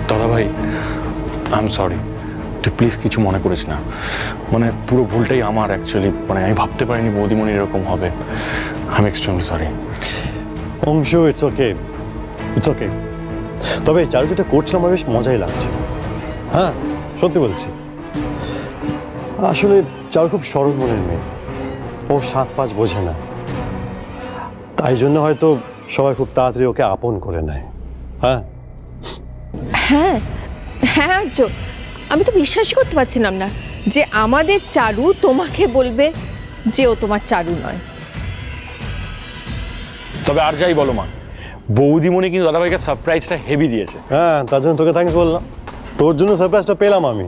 দাদা ভাই, I am sorry, তুই প্লিজ কিছু মনে করিস না। মানে পুরো ভুলটাই আমার অ্যাকচুয়ালি, মানে আমি ভাবতে পারিনি বৌদিমণি এরকম হবে। I am extremely sorry. Anshu, it's okay, it's okay. তবে চারু যেটা করছে আমার বেশ মজাই লাগছে। হ্যাঁ, সত্যি বলছি। আসলে চারু খুব সরল মনের মেয়ে, ও 7-5 বোঝে না, তাই জন্য হয়তো সবাই খুব তাড়াতাড়ি ওকে আপন করে নেয়। হ্যাঁ হ্যাঁ হ্যাঁ আর্য, আমি তো বিশ্বাসই করতে পারছিলাম না যে আমাদের চারু তোমাকে বলবে যে ও তোমার চারু নয়। তবে আর যাই বলো মা, বৌদিমণি কিন্তু দাদাভাইকে সারপ্রাইজটা হেভি দিয়েছে। হ্যাঁ, তার জন্য তোকে থ্যাঙ্কস বললাম। তোর জন্য সারপ্রাইজটা পেলাম আমি।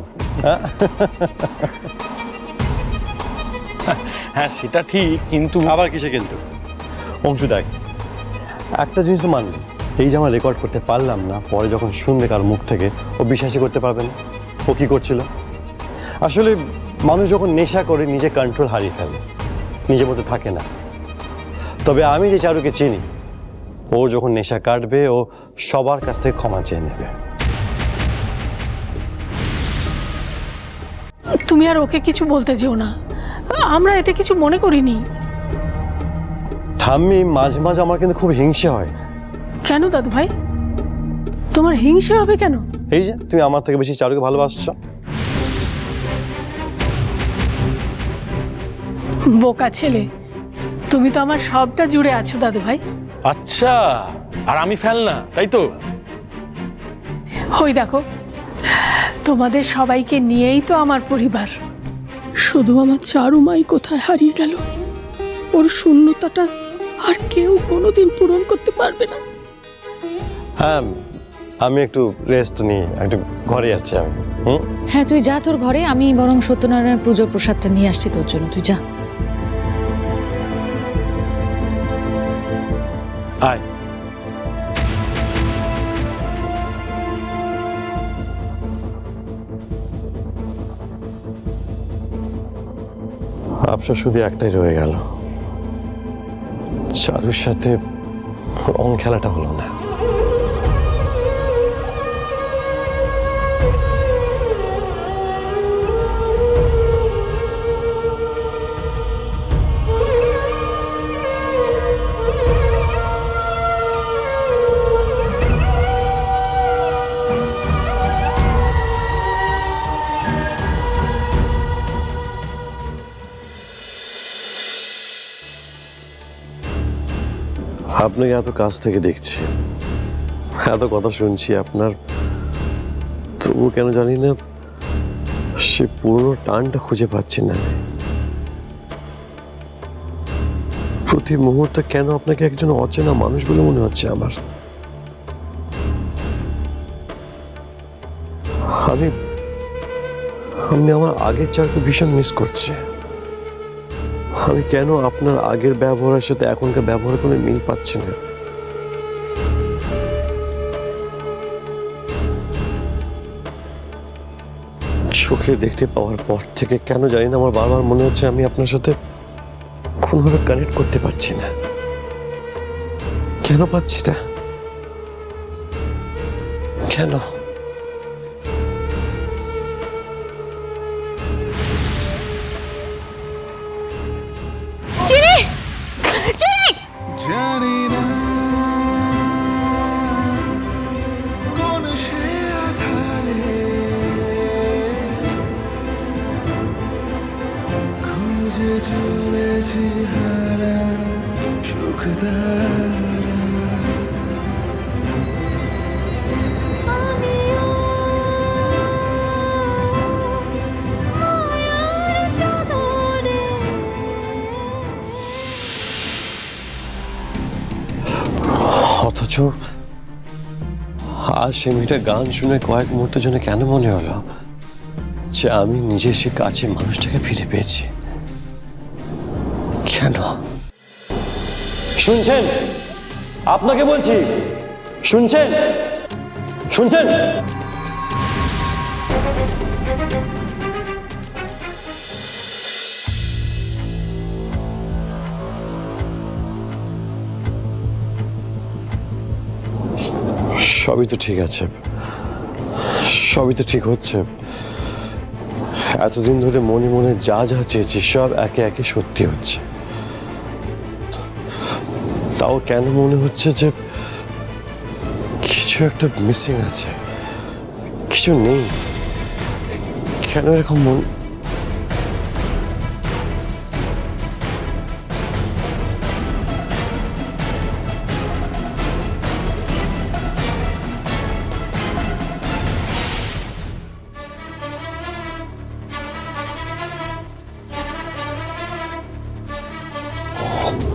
হ্যাঁ সেটা ঠিক, কিন্তু আবার কিসে কিন্তু? অংশু দেখ, একটা জিনিস তো মানবি, এই যে আমরা রেকর্ড করতে পারলাম না, পরে যখন শুনবে কার মুখ থেকে ও বিশ্বাসই করতে পারবে না ও কী করছিল। আসলে মানুষ যখন নেশা করে নিজে কন্ট্রোল হারিয়ে ফেলে, নিজের মধ্যে থাকে না। তবে আমি যে চারুকে চিনি, ও যখন নেশা কাটবে ও সবার কাছ থেকে ক্ষমা চেয়ে নেবে। তুমি আর ওকে কিছু বলতে যেও না, আমরা এতে কিছু মনে করিনি। ঠাম্মি, মাঝে মাঝে আমার কিন্তু খুব হিংসে হয়। কেন দাদু ভাই, তোমার হিংসে হবে কেন? এই যে তুমি আমার থেকে বেশি চারুকে ভালোবাসছো। বোকা ছেলে, তুমি তো আমার সবটা জুড়ে আছো দাদু ভাই। আচ্ছা, আর আমি ফেল না, তাই তো? ওই দেখো, তোমাদের সবাইকে নিয়েই তো আমার পরিবার। শুধু আমার চারু মাই কোথায় হারিয়ে গেল, ওর শূন্যতাটা আর কেউ কোনোদিন পূরণ করতে পারবে না। হ্যাঁ, আমি একটু রেস্ট নিই, একটু ঘরে যাচ্ছি আমি। হ্যাঁ তুই যা তোর ঘরে, আমি বরং সত্যনারায়ণ পুজোর প্রসাদটা নিয়ে আসছি তোর জন্য, তুই যা। আয়। আফসোস শুধু একটাই রয়ে গেল, চারুর সাথে রং খেলাটা হলো না। আপনাকে এত কাছ থেকে দেখছি, এত কথা শুনছি আপনার, তবু কেন জানি না সে পুরনো টানটা খুঁজে পাচ্ছি না। প্রতি মুহূর্তে কেন আপনাকে একজন অচেনা মানুষ বলে মনে হচ্ছে আমার। আমি আমার আগের চারকে ভীষণ মিস করছি। আমি কেন আপনার আগের ব্যবহারের সাথে এখনকার ব্যবহার করে মিল পাচ্ছি না। চোখে দেখতে পাওয়ার পর থেকে কেন জানি না আমার বারবার মনে হচ্ছে আমি আপনার সাথে কোনোভাবে কানেক্ট করতে পারছি না। কেন পাচ্ছি না? কেন? জানি না কোন সে আধারে খুঁজে চলেছি হারানো সুখদারা। অথচ আজ সে মেয়েটা গান শুনে কয়েক মুহূর্তের জন্য কেন মনে হলো যে আমি নিজে সে কাছে মানুষটাকে ফিরে পেয়েছি। কেন? শুনছেন? আপনাকে বলছি, শুনছেন? শুনছেন? সবই তো ঠিক আছে, সবই তো ঠিক হচ্ছে। এতদিন ধরে মনে মনে যা যা চেয়েছি সব একে একে সত্যি হচ্ছে। তাও কেন মনে হচ্ছে যে কিছু একটা মিসিং আছে, কিছু নেই। কেন এরকম মন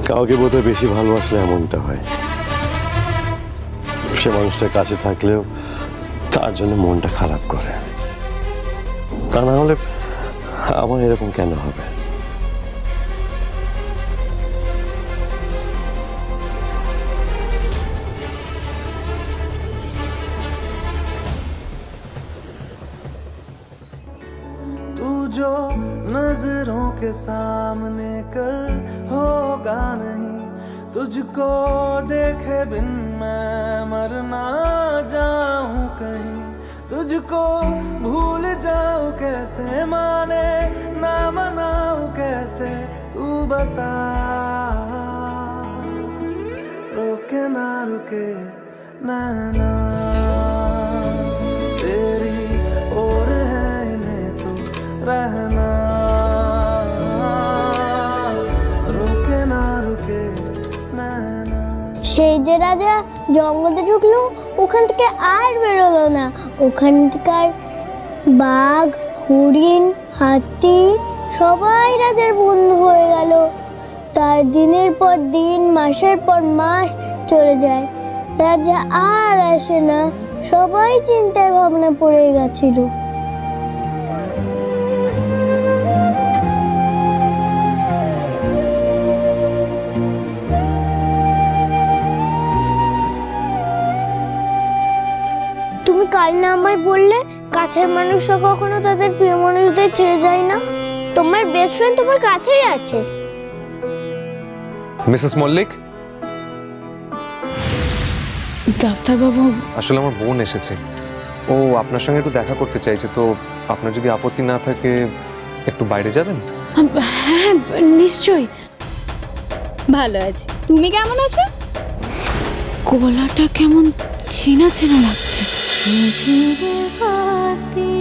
কাউকে বোধহয় বেশি ভালোবাসলে এমনটা হয়। সে মানুষটার কাছে থাকলেও তার জন্য মনটা খারাপ করে। তা না হলে আমার এরকম কেন হবে? तू जो नजरों के सामने कल होगा नहीं, तुझको देखे बिन मैं मर ना जाऊं कहीं, तुझको भूल जाऊं कैसे, माने ना मनाऊं कैसे, तू बता। रोके ना रुके नैना तेरी और है इन्हें तो रहना, रुके ना रुके नैना। সেই যে রাজা জঙ্গলে ঢুকলো, ওখান থেকে আর বেরোলো না। ওখানকার বাঘ, হরিণ, হাতি সবাই রাজার বন্ধু হয়ে গেল। তার দিনের পর দিন, মাসের পর মাস চলে যায়, রাজা আর আসে না। সবাই চিন্তায় ভাবনা পড়ে গেছিল। তুমি কাল না আমায় বললে কাছের মানুষরা কখনো তাদের প্রিয় মানুষদের ছেড়ে যায় না। তোমার বেস্ট ফ্রেন্ড তোমার কাছেই আছে। মিসেস মল্লিক, ডাক্তারবাবু, আসলে আমার বোন এসেছে। ও আপনার সঙ্গে একটু দেখা করতে চাইছে, তো আপনার যদি আপত্তি না থাকে একটু বাইরে যাবেন? হ্যাঁ নিশ্চয়ই। ভালো আছি, তুমি কেমন আছো? গলাটা কেমন চেনা চেনা লাগছে। ঝিরে বাতি